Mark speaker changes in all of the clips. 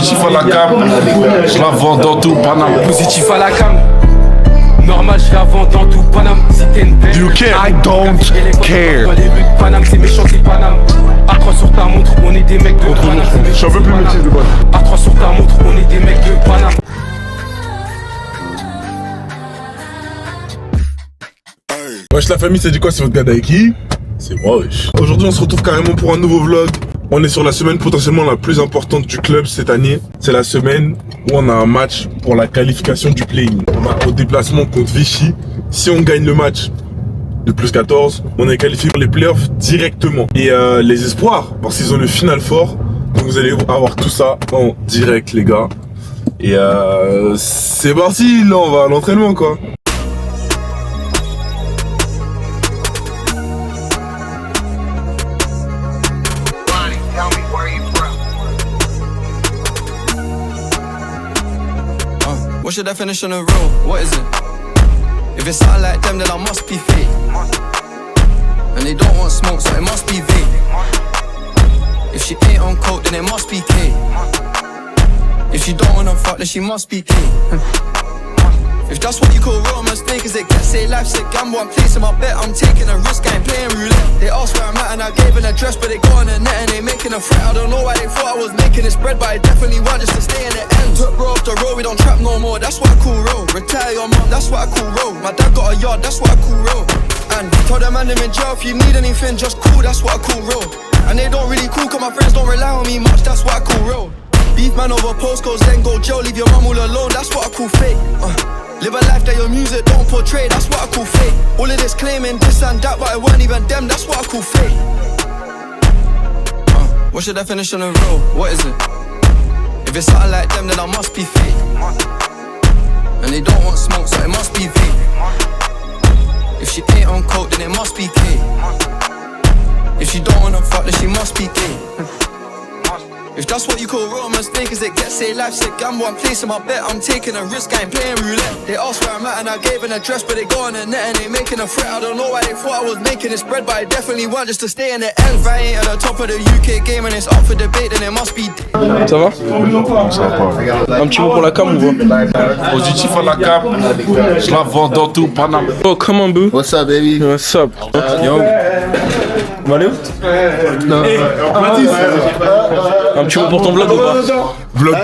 Speaker 1: Positif à la cam, je la vends dans tout Paname.
Speaker 2: Positif à la cam, normal je la vends dans tout Paname. Si t'es une belle,
Speaker 1: You care, I don't care.
Speaker 2: Dans les rues de Paname, c'est méchant, c'est Paname. A3 sur ta montre, on est des mecs de Paname.
Speaker 1: Je suis un peu plus métier de boîte.
Speaker 2: A3 sur ta montre, on est des mecs de Paname.
Speaker 1: Wesh la famille, c'est dit quoi? C'est votre gars Daiki. C'est moi wesh. Aujourd'hui on se retrouve carrément pour un nouveau vlog. On est sur la semaine potentiellement la plus importante du club cette année. C'est la semaine où on a un match pour la qualification du play-in. On a au déplacement contre Vichy. Si on gagne le match de plus 14, on est qualifié pour les playoffs directement. Et les espoirs, parce qu'ils ont le final fort. Donc vous allez avoir tout ça en direct les gars. Et c'est parti, là on va à l'entraînement quoi.
Speaker 3: What's your definition of real? What is it? If it's something like them, then I must be fake. And they don't want smoke, so it must be vape. If she ain't on coke, then it must be K. If she don't wanna fuck, then she must be K. If that's what you call real, mistake is it gets say life's a gamble. I'm placing my bet, I'm taking a risk, I ain't playing roulette. They asked where I'm at and I gave an address, but they go on the net and they making a threat. I don't know why they thought I was making it spread, but I definitely want just to stay in the end. Took bro off the road, we don't trap no more, that's what I call real. Retire your mom, that's what I call real. My dad got a yard, that's what I call real. And tell them man them in jail, if you need anything, just call, that's what I call real. And they don't really cool, cause my friends don't rely on me much, that's what I call real. Beef man over postcodes, then go jail, leave your mom all alone, that's what I call fake. Live a life that your music don't portray, that's what I call fake. All of this claiming this and that, but it weren't even them, that's what I call fake. What's your definition of real? What is it? If it's something like them, then I must be fake. And they don't want smoke, so it must be vape. If she ain't on coke, then it must be K. If she don't wanna fuck, then she must be gay. If that's what you call real mistake, is it gets say life's a gamble. I'm placing my bet, I'm taking a risk, I ain't playing roulette. They asked where I'm at and I gave an address, but they go on the net and they making a threat. I don't know why they thought I was making it spread, but I definitely want just to stay in the end. If I ain't at the top of the UK game and it's up for debate, then it must be.
Speaker 4: Ça va? Ça va. Un petit mot pour la cam ou quoi?
Speaker 1: Positif à la cam, je la vends dans tout Paname.
Speaker 4: Oh, come on, boo.
Speaker 5: What's up, baby?
Speaker 4: What's up? Yo. On va aller où? Non. Un petit mot pour ton vlog ou pas?
Speaker 1: Vlog.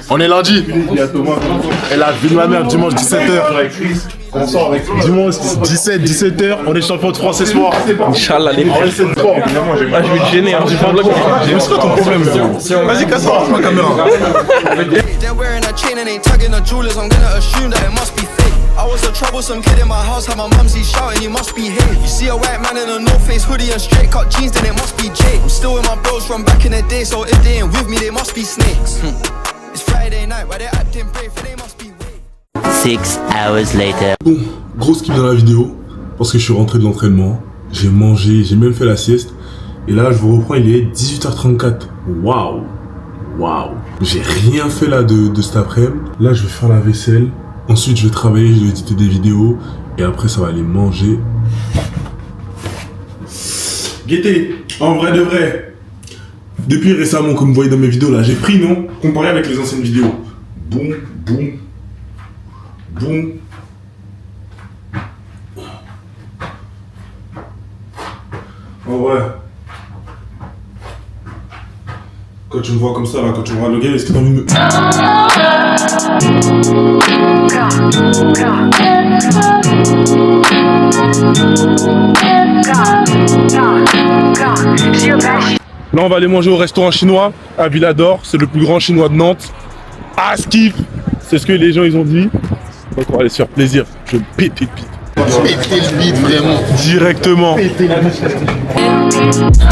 Speaker 5: On est lundi. Et la vie de ma mère, dimanche 17h. Dimanche 17h, on est champion de France ce soir.
Speaker 4: Inch'Allah, les mecs. Ah, je vais te gêner, hein. J'ai fait un vlog.
Speaker 1: C'est quoi ton problème? Vas-y, casse-toi, ma caméra.
Speaker 3: They're wearing a chain and ain't tugging the jewelers, I'm gonna assume that it must be fake. I was a troublesome kid in my house, had my mumsy shouting, you must behave. You see a white man in a North Face hoodie and straight cut jeans, then it must be Jake. I'm still with my bros from back in the day, so if they ain't with me, they must be snakes. It's Friday night, why they acting brave, they must be wait.
Speaker 6: 6 hours later.
Speaker 1: Bon, gros skip dans la vidéo, parce que je suis rentré de l'entraînement, j'ai mangé, j'ai même fait la sieste. Et là, je vous reprends, il est 18h34. Waouh! Waouh! J'ai rien fait là de cet après-midi. Là, je vais faire la vaisselle. Ensuite, je vais travailler, je vais éditer des vidéos. Et après, ça va aller manger. Gaieté, en vrai de vrai. Depuis récemment, comme vous voyez dans mes vidéos là, j'ai pris, non? Comparé avec les anciennes vidéos. Boum, boum, boum. En vrai. Quand tu me vois comme ça là, quand tu me regardes le gars, est-ce que t'as envie de me... Là on va aller manger au restaurant chinois à Villador, c'est le plus grand chinois de Nantes. Ah skip, c'est ce que les gens ils ont dit. Donc on va aller se faire plaisir, je vais péter le bide.
Speaker 5: Péter le bide, vraiment.
Speaker 1: Directement.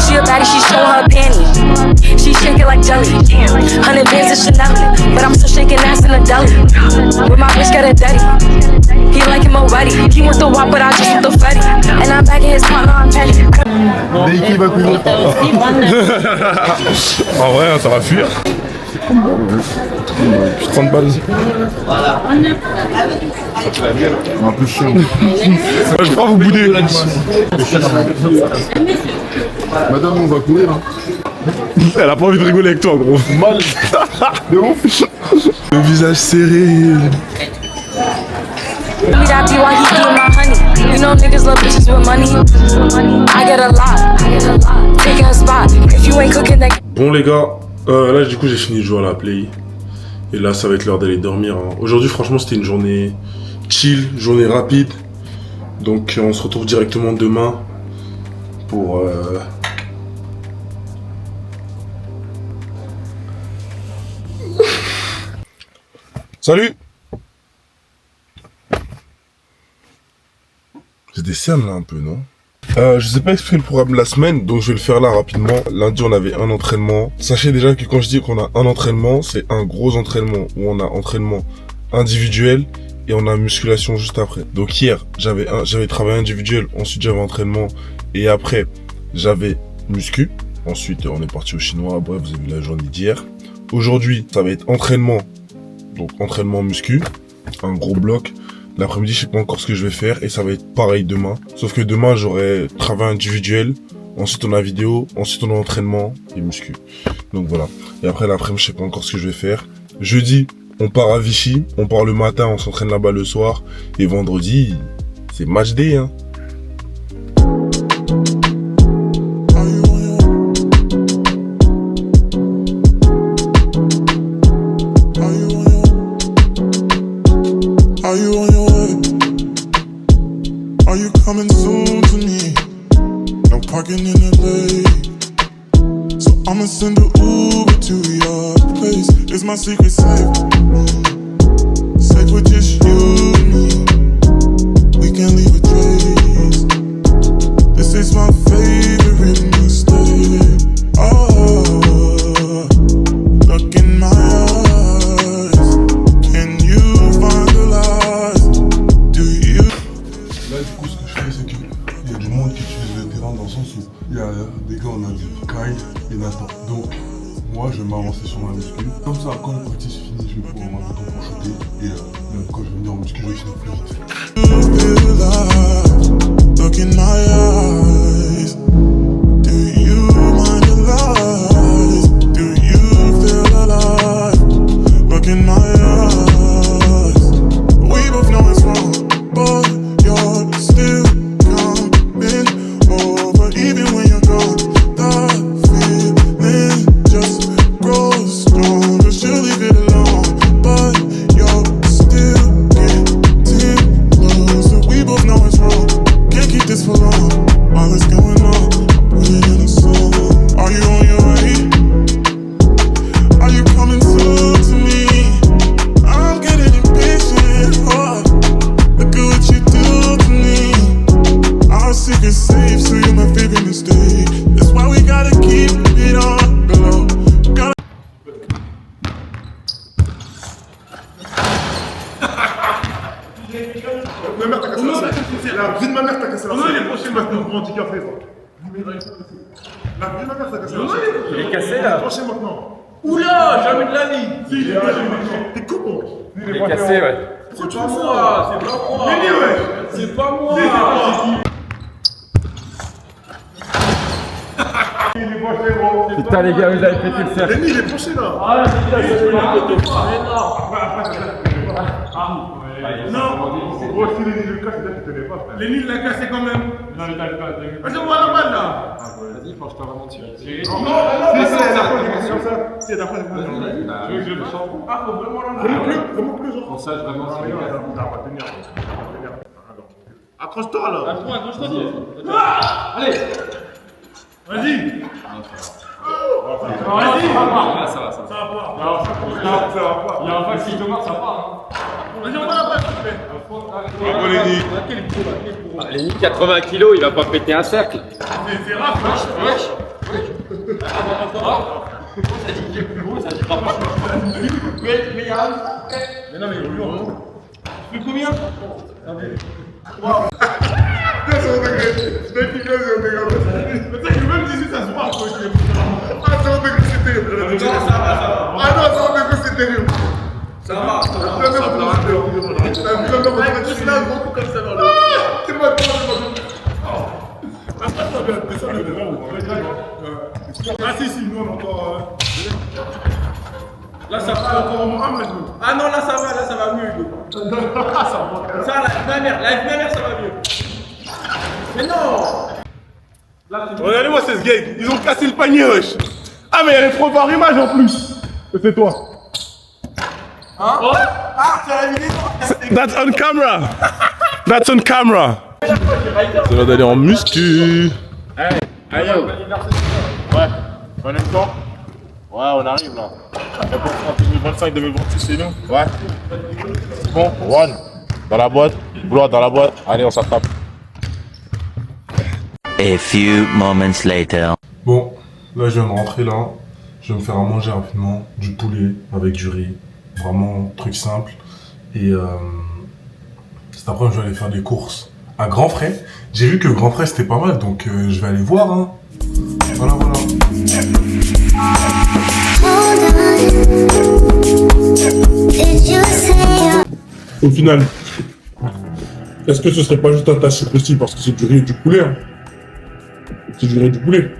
Speaker 7: She a baddie, she show her panties. She shake it like jelly. 100 bands of Chanel, but I'm still shaking ass in a deli. With my bitch got a daddy. He like him already. He want the wop, but I just want the fatty. And I'm back in his partner, I'm petty.
Speaker 5: Daiki va courir.
Speaker 1: En vrai, ça va fuir. 30 balles.
Speaker 5: Un peu chaud.
Speaker 1: Je crois vous bouder.
Speaker 5: Madame, on va courir. Hein.
Speaker 1: Elle a pas envie de rigoler avec toi, gros.
Speaker 5: Mal.
Speaker 1: De ouf. Le visage serré.
Speaker 7: Me that be why he eating my honey. You know niggas love bitches with money. I get a lot. Taking a spot. If you ain't cooking that.
Speaker 1: Bon les gars, là du coup j'ai fini de jouer à la play. Et là ça va être l'heure d'aller dormir. Hein. Aujourd'hui franchement c'était une journée chill, journée rapide. Donc on se retrouve directement demain pour... Salut. J'ai des cernes là un peu, non? Je sais pas expliquer le programme de la semaine, donc je vais le faire là rapidement. Lundi, on avait un entraînement. Sachez déjà que quand je dis qu'on a un entraînement, c'est un gros entraînement où on a entraînement individuel et on a musculation juste après. Donc hier, j'avais travail individuel, ensuite j'avais entraînement et après, j'avais muscu. Ensuite, on est parti au chinois. Bref, vous avez vu la journée d'hier. Aujourd'hui, ça va être entraînement. Donc entraînement muscu, un gros bloc. L'après-midi, je sais pas encore ce que je vais faire et ça va être pareil demain. Sauf que demain, j'aurai travail individuel. Ensuite, on a vidéo. Ensuite, on a entraînement et muscu. Donc voilà. Et après, l'après-midi, je sais pas encore ce que je vais faire. Jeudi, on part à Vichy. On part le matin, on s'entraîne là-bas le soir. Et vendredi, c'est match day, hein.
Speaker 6: Coming soon to me. No parking in LA. So I'ma send an Uber to your place. It's my secret safe. Safe with just you and me. We can't leave a trace. This is my favorite mistake. Oh, look in my eyes. Can you find the lies? Do you?
Speaker 1: Là, du coup, ce que je fais, c'est qu'il y a du monde qui utilise le terrain dans le sens où il y a des gars, on a dit Kyle et Nathan. Donc, moi, je vais m'avancer sur ma muscu. Comme ça, quand le practice finit, je vais pouvoir avoir le temps pour shooter. Et même quand je vais venir en muscu, je vais finir plus vite. Look in my eyes. Do you mind the lies? Do you feel alive? Look in my eyes. We both know it's wrong, but you're still coming over, even when you're gone. That feeling just grows stronger. Should leave it alone, but you're still getting closer. We both know it's wrong. Can't keep this for long. All that's going on, put it in a song. Are you on your way? Are you coming soon to me? I'm getting impatient. Oh, look at what you do to me. Our secret safe, so you're my favorite mistake. That's why we gotta keep it on the low. Gotta
Speaker 5: La vie de ma mère, t'as cassé la scène. Il est prochain maintenant. Prends un petit café, toi. La vie de ma mère, t'as cassé la scène.
Speaker 4: Il est cassé là.
Speaker 5: Prochain maintenant.
Speaker 4: Oula, jamais de la vie.
Speaker 5: Si, il est cassé maintenant. T'es con, toi.
Speaker 4: Il est cassé, ouais. C'est pas moi, c'est pas moi. C'est pas moi.
Speaker 5: Il est prochain, gros.
Speaker 4: Putain, les gars, vous avez pété le cercle.
Speaker 5: Lenny, il est prochain, là.
Speaker 4: Ah, putain, c'est
Speaker 5: Non, gros, si Lenny le casse, c'est-à-dire qu'il tenait pas, frère.
Speaker 2: Lenny l'a cassé quand même.
Speaker 5: Non, mais t'as le casse.
Speaker 2: Vas-y, on voit la balle là.
Speaker 4: Vas-y, franchement, vraiment dessus.
Speaker 5: C'est la fois, j'ai comme ça. C'est la fois, j'ai comme ça. Tu veux que je le chante?
Speaker 2: Ah, faut vraiment l'enlever.
Speaker 5: Vraiment plus, genre.
Speaker 4: Pour ça, je vraiment.
Speaker 5: Non, mais on va tenir. Accroche-toi, là.
Speaker 4: Allez.
Speaker 2: Vas-y.
Speaker 4: Vas-y. Ça va.
Speaker 2: Ça va pas.
Speaker 5: Non, ça va pas.
Speaker 4: Il y a un vague, si Thomas, ça part.
Speaker 2: Vas-y, on voit la balle, s'il te plaît.
Speaker 5: Bravo, Lenny.
Speaker 4: Lenny, 80 kilos, il va pas péter un cercle.
Speaker 2: C'est rare, wesh.
Speaker 4: Ça dit qu'il est plus gros, ça dit pas. Mais il y a.
Speaker 2: Mais non, mais il est lourd. Tu fais combien?
Speaker 5: Bien, c'est au degré. C'est efficace, c'est au degré.
Speaker 2: Mais tu sais que même d'ici, ça se voit.
Speaker 5: Ah, c'est au degré, c'est terrible. Ah non, c'est au degré, c'est terrible.
Speaker 2: Ça va.
Speaker 5: T'as vu comme ça, beaucoup comme ça dans le. C'est pas toi, c'est pas toi. Après, ça vient de descendre le devant.
Speaker 1: Ah si, nous on est encore... Là ça va encore au moins un match.
Speaker 4: Ah non, là ça va mieux, Hugo. Ça, la mère, ça va mieux. Mais non.
Speaker 1: Regardez-moi ces gags, ils ont cassé le panier, wesh. Ah mais il y a les 3 par image en plus. C'est toi.
Speaker 4: Hein? Oh. Ah, c'est la vidéo.
Speaker 1: That's on camera. That's on camera. Ça va d'aller en muscu.
Speaker 5: Hey, hey yo. Ouais, en même temps. Ouais, on arrive là. Et pour 2025-2026, c'est nous. Ouais. C'est bon, one. Dans la boîte, blood dans la boîte. Allez, on s'attrape.
Speaker 8: A few moments later.
Speaker 1: Bon, là je viens de rentrer là. Je vais me faire à manger rapidement. Du poulet avec du riz. Vraiment, truc simple. Et cet après, je vais aller faire des courses à Grand Frais. J'ai vu que Grand Frais c'était pas mal, donc je vais aller voir. Hein. Voilà. Au final, est-ce que ce serait pas juste un tâche possible parce que c'est du riz et du poulet hein. C'est du riz et du poulet.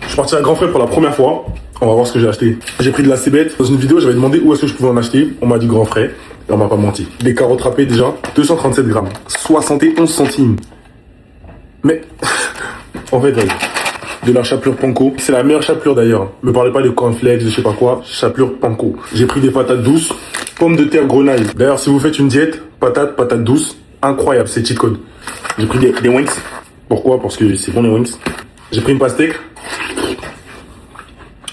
Speaker 1: Je suis parti à Grand Frais pour la première fois. On va voir ce que j'ai acheté. J'ai pris de la cébette. Dans une vidéo, j'avais demandé où est-ce que je pouvais en acheter. On m'a dit Grand Frais. Et on m'a pas menti. Des carottes râpées déjà. 237 grammes. 71 centimes. Mais, en fait, de la chapelure panko. C'est la meilleure chapelure d'ailleurs. Me parlez pas de cornflakes, je sais pas quoi. Chapelure panko. J'ai pris des patates douces. Pommes de terre grenaille. D'ailleurs, si vous faites une diète, patates douces. Incroyable, c'est cheat code. J'ai pris des wings. Pourquoi? Parce que c'est bon les wings. J'ai pris une pastèque.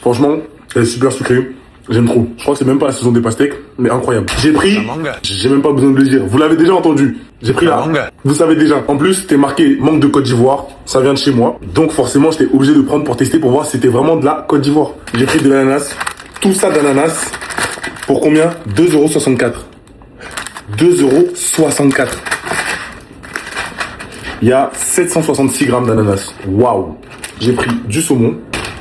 Speaker 1: Franchement, elle est super sucrée. J'aime trop. Je crois que c'est même pas la saison des pastèques, mais incroyable. J'ai pris, j'ai même pas besoin de le dire. Vous l'avez déjà entendu. J'ai pris là. Vous savez déjà. En plus, c'était marqué mangue de Côte d'Ivoire. Ça vient de chez moi. Donc forcément, j'étais obligé de prendre pour tester pour voir si c'était vraiment de la Côte d'Ivoire. J'ai pris de l'ananas. Tout ça d'ananas. Pour combien? 2,64 €. 2,64 €. Il y a 766 grammes d'ananas. Waouh. J'ai pris du saumon.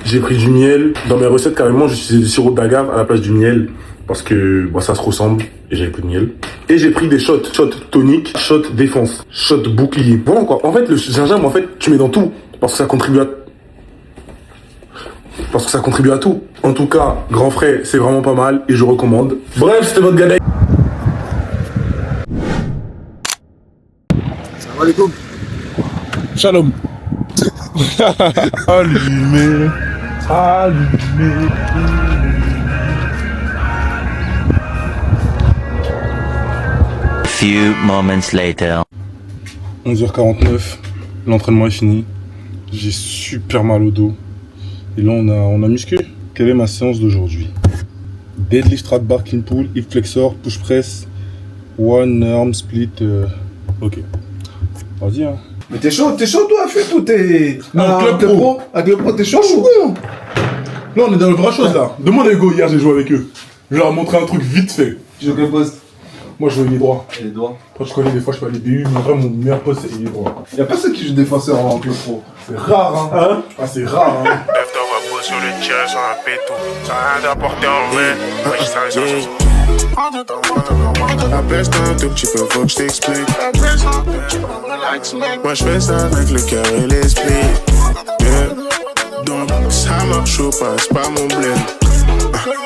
Speaker 1: J'ai pris du miel. Dans mes recettes, carrément, j'utilisais du sirop d'agave à la place du miel. Parce que ça se ressemble. Et j'avais plus de miel. Et j'ai pris des shots. Shots toniques, shots défense, shots bouclier. Voilà quoi. En fait, le gingembre, en fait, tu mets dans tout. Parce que ça contribue à tout. En tout cas, Grand Frais, c'est vraiment pas mal. Et je recommande. Bref, c'était votre gars. Salam alaikum. Shalom. Allumé.
Speaker 8: Few moments later.
Speaker 1: 11h49, l'entraînement est fini. J'ai super mal au dos. Et là on a musqué. Quelle est ma séance d'aujourd'hui? Deadlift, trap bar, clean pull, hip flexor, push press, one arm split. Ok. Vas-y hein.
Speaker 9: Mais t'es chaud toi, fais tout, t'es...
Speaker 1: Non, Club Pro.
Speaker 9: Avec le pro, t'es chaud
Speaker 1: ou... Là on est dans le vrai chose là. Demande à Hugo, hier j'ai joué avec eux. Je leur ai montré un truc vite fait.
Speaker 9: Tu joues quel poste?
Speaker 1: Moi je joue les droits.
Speaker 9: Les droits.
Speaker 1: Toi je connais des fois je fais les BU, mais en vrai mon meilleur poste c'est les droits.
Speaker 9: Y'a personne qui joue défenseur en club pro.
Speaker 1: C'est rare hein. Ah c'est rare hein.
Speaker 10: Sur le tir, sur un péto. Ça a rien d'apporter en vrai. Abaisse un tout petit peu, faut que je t'explique. Moi je fais ça avec le cœur et l'esprit. Ça marche ou pas, c'est pas mon blême.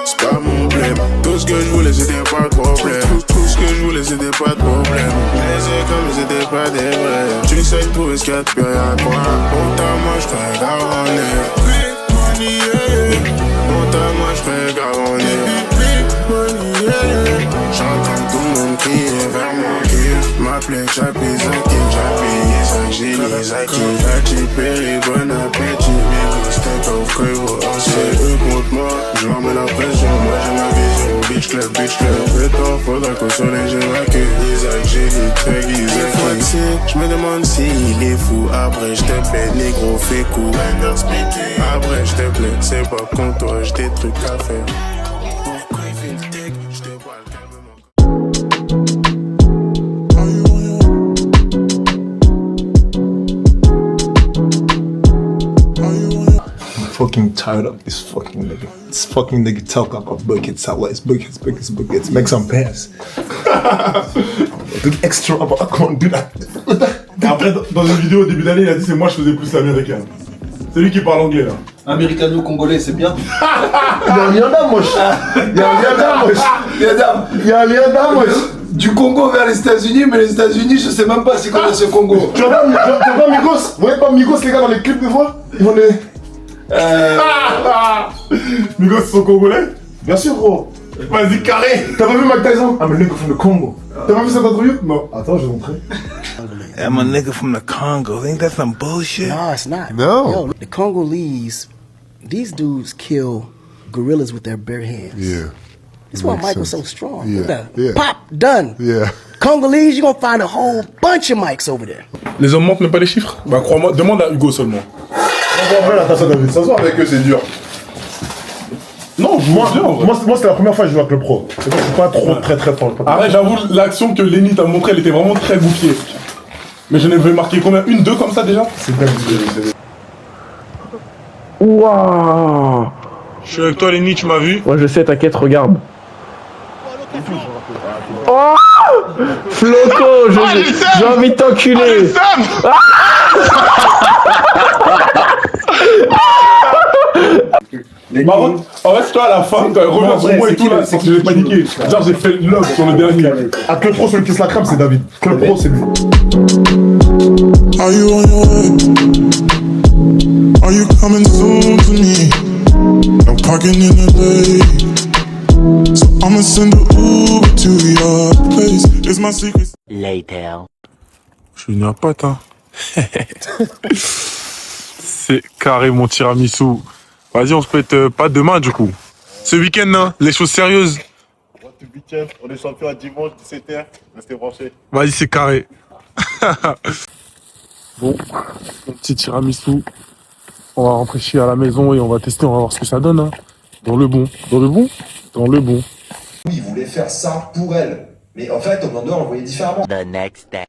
Speaker 10: C'est pas mon blême. Tout ce que je voulais c'était pas de problème. Tout ce que je voulais c'était pas de problème. Les yeux comme c'était pas des vrais. Tu sais de trouver ce qu'il y a de pire à quoi. Autant moi je fais garantir. Big money yeah. Autant moi je fais garantir. Big money yeah. J'entends tout le monde crier vers mon kill. M'appeler Chapi Zaki. Chapi Isaac Gilles Zaki. Zaki Perry bon appétit. Step au frérot, c'est eux contre moi. Je leur mets la pression, moi j'ai ma vision. Bitch club, pétard, faudra qu'au soleil j'ai vaincu. Isaac, j'ai dit, Craig, Isaac. Je me demande s'il est fou. Après, je te plaît, négro, fais coup. Après, je te plaît, c'est pas contre toi, j'ai des trucs à faire. Pourquoi il fait le tech, je te vois le calmement.
Speaker 9: Fucking tired of this fucking nigga. This fucking nigga talk about buckets. Buckets. Make some pass. Do extra, but I can't do that.
Speaker 1: Après, dans une vidéo au début d'année, il a dit c'est moi je faisais plus l'américain. C'est lui qui parle anglais là.
Speaker 9: Américano-congolais, c'est bien. Il y a un lien d'âme, moche. Il y a un lien d'âme, moche. Du Congo vers les États-Unis, mais les États-Unis, je sais même pas s'ils connaissent le Congo. Tu vois pas Migos? Vous voyez pas Migos, les gars, dans les clips des fois? Ils vont les.
Speaker 1: Migos sont congolais?
Speaker 9: Bien sûr, gros.
Speaker 1: Vas-y, carré.
Speaker 9: T'as pas vu Mike Tyson? I'm a nigga from the Congo. T'as pas vu cette interview? Non. Attends, je vais montrer.
Speaker 10: I'm a nigga from the Congo. Think that's some bullshit?
Speaker 11: No, it's not.
Speaker 9: No.
Speaker 11: Yo, the Congolese, these dudes kill gorillas with their bare hands.
Speaker 9: Yeah.
Speaker 11: That's why Michael's so strong.
Speaker 9: Yeah.
Speaker 11: Pop, done.
Speaker 9: Yeah.
Speaker 11: Congolese, you're gonna find a whole bunch of mics over there.
Speaker 1: Les hommes mentent même pas les chiffres? Bah crois-moi, demande à Hugo seulement.
Speaker 9: En vrai, la tasse David, s'asseoir avec eux, c'est dur.
Speaker 1: Non,
Speaker 9: moi c'est la première fois que je joue avec le pro. C'est pas, je suis pas trop très fort.
Speaker 1: Arrête, j'avoue, l'action que Lenny t'a montré, elle était vraiment très bouquée. Mais je n'avais marqué combien? Une, deux comme ça déjà?
Speaker 9: C'est bien.
Speaker 1: Waouh! Je suis avec toi, Lenny, tu m'as vu?
Speaker 4: Ouais, je sais, t'inquiète, regarde. Oh! Floco, j'ai envie de t'enculer!
Speaker 1: Marrant, en fait, toi à la fin, quand il revient sur moi et tout là, c'est que j'ai paniqué. Genre, j'ai fait le love sur le dernier.
Speaker 9: À Club Pro, celui qui se la crame, c'est David. Club Pro, c'est lui.
Speaker 6: Are you on your way? Are you coming soon to me? I'm parking in LA, so I'ma send an Uber to your place. It's my secret.
Speaker 8: Later.
Speaker 1: Je suis venu à pote, hein. C'est carré mon tiramisu. Vas-y, on se pète pas demain du coup. Ce week-end, hein, les choses sérieuses.
Speaker 5: On est champion à dimanche, 17h. Restez branchés.
Speaker 1: Vas-y, c'est carré. Bon, mon petit tiramisu. On va rentrer chier à la maison et on va tester, on va voir ce que ça donne. Hein. Dans le bon. Dans le bon? Dans le bon.
Speaker 12: Il voulait faire ça pour elle. Mais en fait, au moment donné, on le voyait différemment.
Speaker 8: The next day.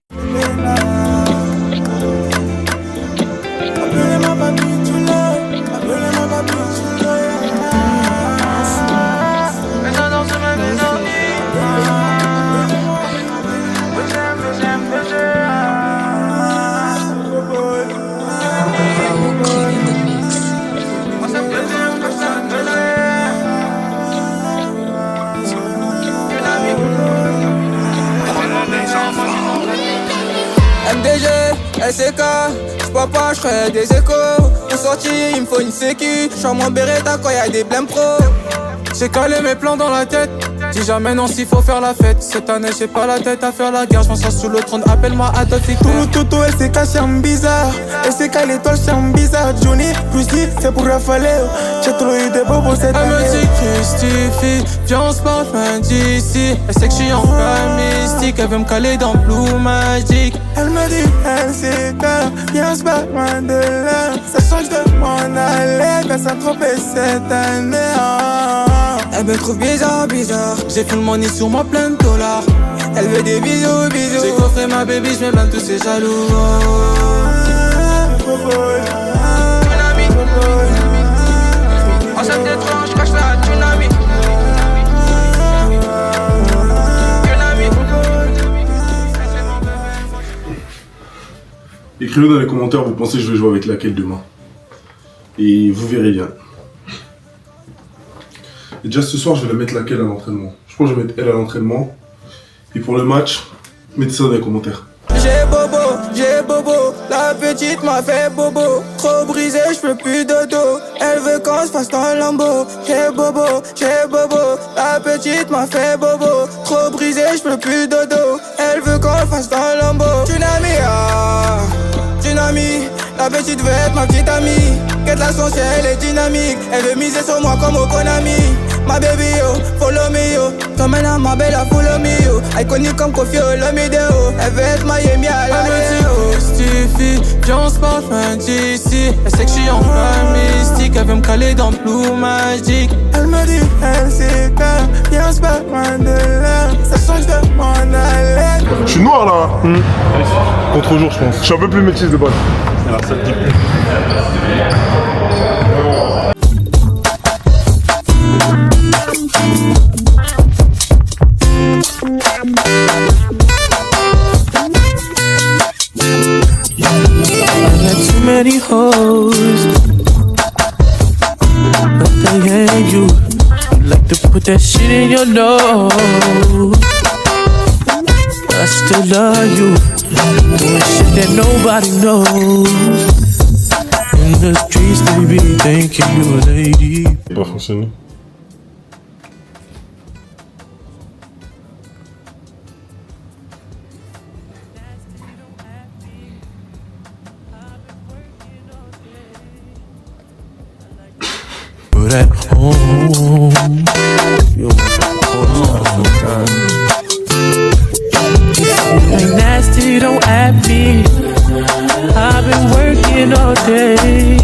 Speaker 3: MDG, SK, j'suis pas, j'ferais des échos. Pour sortir, il me faut une sécu. J'suis en mon Beretta quand y'a des blèmes pro. J'ai calé mes plans dans la tête. Si jamais non, s'il faut faire la fête. Cette année, j'ai pas la tête à faire la guerre. J'm'en sors sous le trône, appelle-moi Adolf Hitler. Tout, SK, c'est un bizarre. SK, l'étoile, c'est un bizarre. Johnny, plus dit, c'est pour Raphaël. J'ai trop eu des beaux pour cette année. Elle me dit justifie, viens on se parle loin d'ici. Elle sait que j'suis en plein mystique. Elle veut me caler dans Blue Magic. Elle me dit, SK, viens on se parle loin de là. Ça change de m'en aller. Quand ça trompé cette année. Elle me trouve bizarre. J'ai fait le money sur moi plein de dollars. Elle veut des bisous. J'ai coffré ma baby, j'mets plein de tous ces jaloux. Tsunami. En cette étrange, j'cache la tsunami.
Speaker 1: Écrivez dans les commentaires, vous pensez que je vais jouer avec laquelle demain? Et vous verrez bien. Et déjà ce soir, je vais la mettre laquelle à l'entraînement. Je pense que je vais mettre elle à l'entraînement. Et pour le match, mettez ça dans les commentaires.
Speaker 3: J'ai bobo, la petite m'a fait bobo. Trop brisé, je peux plus dodo. Elle veut qu'on se fasse dans le lambeau. J'ai bobo, la petite m'a fait bobo. Trop brisé, je peux plus dodo. Elle veut qu'on se fasse dans le lambeau. Dynamie, la petite veut être ma petite amie. Qu'elle la son elle est dynamique. Elle veut miser sur moi comme au Konami. Ma baby yo, follow me yo. Comme elle a ma belle à follow me yo. Iconique comme Kofi Olomide yo. Elle veut être Miami à la
Speaker 2: Justifie, viens on se parle fin d'ici. Elle sait que je suis en fin mystique. Elle veut me caler dans le Blue Magic.
Speaker 3: Elle me dit, elle sait que viens on se parle loin de là. Ça change de mon haleine.
Speaker 1: Je suis noir là. Contre-jour je pense. Je suis un peu plus métis de base. Alors ça te dit plus.
Speaker 2: Many hoes, but they ain't you. You like to put that shit in your nose. I still love you, doing shit that nobody knows. In the streets, they be thinking you a lady.
Speaker 1: Ça va fonctionner.
Speaker 2: But at home, you ain't nasty, don't at me. I've been working all day.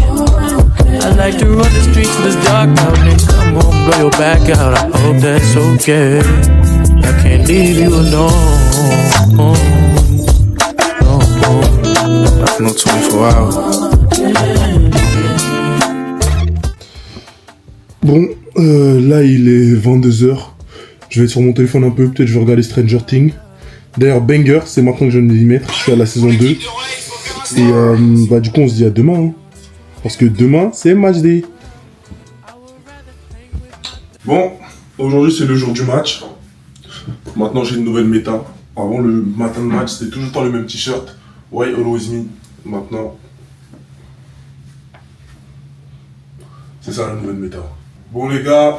Speaker 2: I like to run the streets when it's dark out. Nigga, I'm gonna blow your back out. I hope that's okay. I can't leave you alone.
Speaker 1: No 24 hours. Bon, là il est 22h. Je vais être sur mon téléphone un peu, peut-être je vais regarder Stranger Things. D'ailleurs, banger, c'est maintenant que je viens de m'y mettre. Je suis à la saison 2. Et bah du coup on se dit à demain. Hein. Parce que demain c'est match day. Bon, aujourd'hui c'est le jour du match. Maintenant j'ai une nouvelle méta. Avant le matin de match c'était toujours dans le même t-shirt. Why always me. Maintenant c'est ça la nouvelle méta. Bon les gars,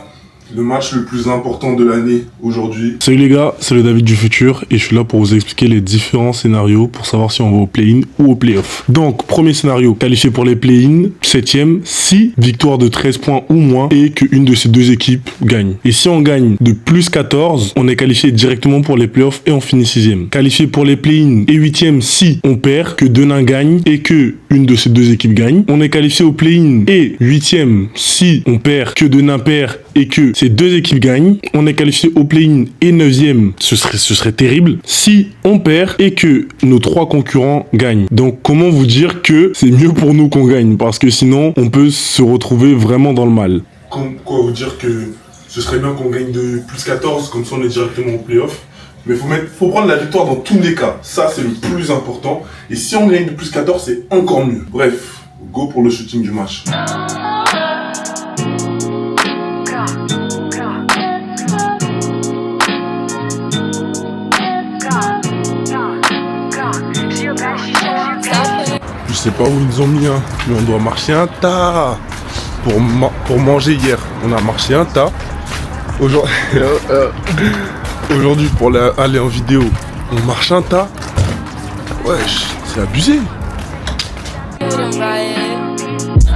Speaker 1: le match le plus important de l'année aujourd'hui. Salut les gars, c'est le David du futur et je suis là pour vous expliquer les différents scénarios pour savoir si on va au play-in ou au play-off. Donc, premier scénario, qualifié pour les play-in, 7ème, si victoire de 13 points ou moins et qu'une de ces deux équipes gagne. Et si on gagne de plus 14, on est qualifié directement pour les play-offs et on finit 6ème. Qualifié pour les play-in et 8ème si on perd, que Denain gagne et que une de ces deux équipes gagne. On est qualifié au play-in et 8ème si on perd, que Denain perd et que ces deux équipes gagnent. On est qualifié au play-in et 9ème, ce serait terrible si on perd et que nos 3 concurrents gagnent. Donc comment vous dire que c'est mieux pour nous qu'on gagne, parce que sinon on peut se retrouver vraiment dans le mal. Quoi vous dire que ce serait bien qu'on gagne de plus 14, comme ça on est directement au play-off. Mais faut prendre la victoire dans tous les cas, ça c'est le plus important. Et si on gagne de plus 14, c'est encore mieux. Bref, go pour le shooting du match. Je sais pas où ils nous ont mis, hein, mais on doit marcher un tas. Pour manger hier, on a marché un tas. Aujourd'hui, pour aller en vidéo, on marche un tas. Wesh, c'est abusé.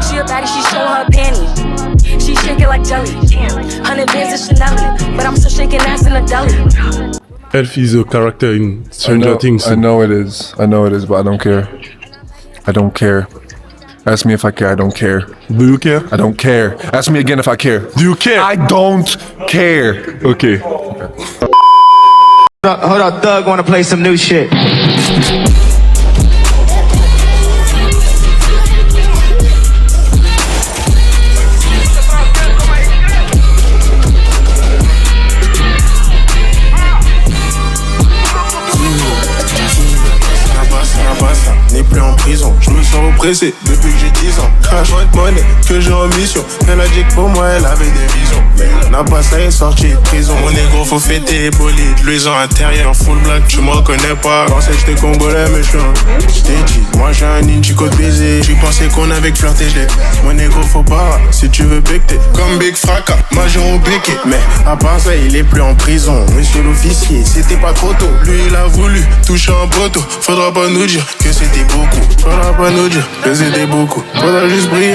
Speaker 7: She a baddie, she show her panties. She shake it like jelly. 100 bands of Chanel, but I'm still shaking ass in a deli.
Speaker 1: Elf is a character in Stranger Things.
Speaker 13: I know it is, but I don't care. I don't care. Ask me if I care, I don't care.
Speaker 1: Do you care?
Speaker 13: I don't care. Ask me again if I care.
Speaker 1: Do you care?
Speaker 13: I don't care.
Speaker 1: Okay.
Speaker 14: Hold up, Thug wanna play some new shit.
Speaker 10: N'est plus en prison, je me sens oppressé depuis que j'ai 10 ans. cash money que j'ai en mission. Elle a dit que pour moi elle avait des visions, mais elle n'a pas ça, est sorti de prison. Mon négro faut fêter les bolides, luisant intérieur, full black, tu me reconnais pas. Pensais que j'étais congolais méchant. J't'ai dit, moi j'ai un ninja code baiser. Tu pensais qu'on avait flirté, je l'ai. Mon négro faut pas, si tu veux becter. Comme Big Fracas, major au béquet. Mais à part ça, il est plus en prison. Monsieur l'officier, c'était pas trop tôt. Lui il a voulu toucher un poteau. Faudra pas nous dire que c'était beaucoup. Faudra pas nous dire que c'était beaucoup. Faudra juste prier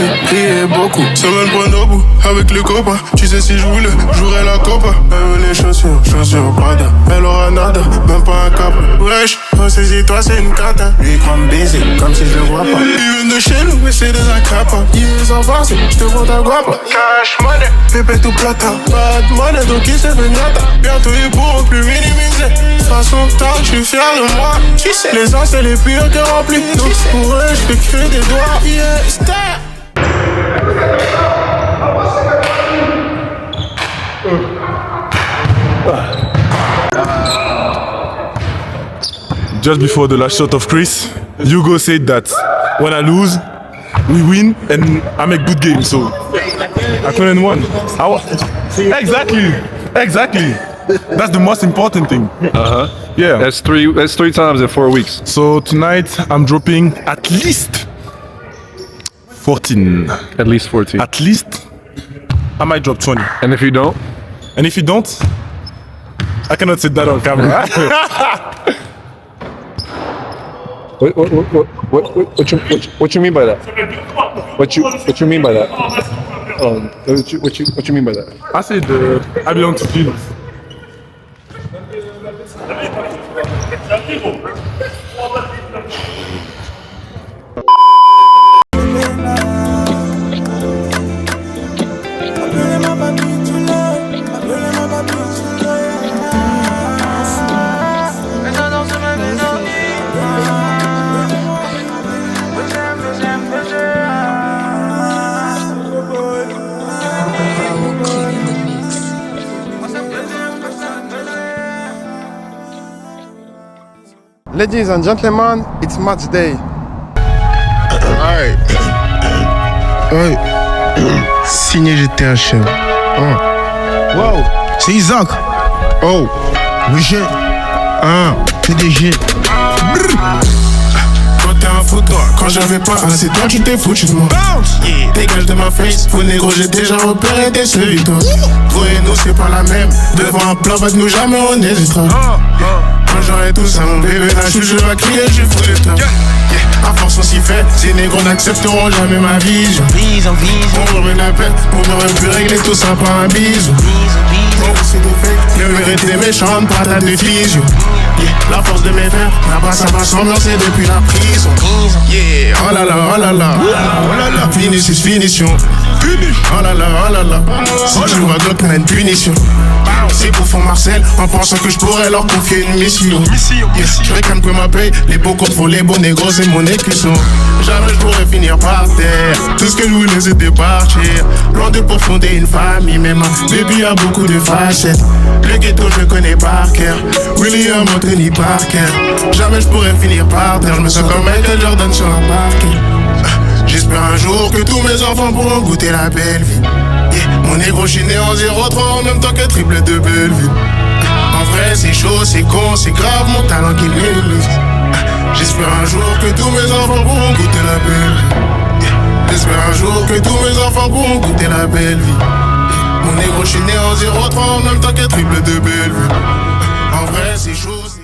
Speaker 10: beaucoup. Semaine point au bout avec les copains. Tu sais si je voulais, j'aurais la copa. Elle veut les chaussures Prada. Elle aura nada, même pas un cap. Wesh, oh saisis-toi c'est une cata. Lui croit me baiser, comme si je le vois pas. Il vient de chez nous, mais c'est des acapa. Il est sans force, je te vois ta guapa. Cash money, pépé tout plata. Pas de money, donc il s'est fait niata. Bientôt ils pourront plus minimiser. De façon tard, je suis fier de moi. Tu sais, les uns c'est les pires que remplis. Donc pour eux, je fais que des doigts. Yeah, star.
Speaker 1: Just before the last shot of Chris, Hugo said that when I lose, we win and I make good games. So I couldn't win. Exactly. That's the most important thing. Yeah.
Speaker 13: That's three times in 4 weeks.
Speaker 1: So tonight I'm dropping at least 14.
Speaker 13: At least 14.
Speaker 1: At least I might drop 20.
Speaker 13: And if you don't?
Speaker 1: And if you don't, I cannot say that on camera.
Speaker 13: What you mean by that? What you mean by that? What you mean by that?
Speaker 1: I said I belong to Jesus.
Speaker 15: Ladies and gentlemen, it's match day.
Speaker 10: Alright. Signé GTHM.
Speaker 15: Wow, c'est Isaac.
Speaker 10: Oh.
Speaker 15: Brigitte. PDG.
Speaker 10: Quand t'es un fou toi, quand j'avais pas, c'est toi qui t'es foutu de moi. Yeah, dégage de ma face, faux négro, j'ai déjà repéré tes celui toi. Toi et nous c'est pas la même. Devant un plat, nous jamais on hésitera. Quand j'aurai tout ça, mon bébé, là je vais crier, je fous de toi. À force on s'y fait, ces négros n'accepteront jamais ma vision. On remet la peine, on aurait pu régler tout ça par un bisou. Donc c'est des faits, le vérité méchante, patate de fusion. La force de mes frères, là-bas ça va s'ambiancer depuis la prison. Yeah, oh là là, oh là là, oh là là, finition. Oh là là, oh là là, si tu vois d'autres, on a une punition. C'est pour fond Marcel, en pensant que je pourrais leur confier une mission. Je réclame que ma paye, les beaux comptes font les beaux négros, c'est mon écusson. Jamais je pourrais finir par terre, tout ce que je voulais c'était partir. Loin de pour fonder une famille, mais ma baby a beaucoup de facettes. Le ghetto je connais par cœur, William Anthony Parker. Jamais je pourrais finir par terre, je me sens comme Michael Jordan sur un parquet. J'espère un jour que tous mes enfants pourront goûter la belle vie. Mon négro, je suis né en 03 en même temps que triple de Bellevue. En vrai, c'est chaud, c'est con, c'est grave, mon talent qui m'éluse. J'espère un jour que tous mes enfants pourront goûter la belle vie. J'espère un jour que tous mes enfants pourront goûter la belle vie. Mon négro, je suis né en 03 en même temps que triple de Bellevue. En vrai, c'est chaud, c'est...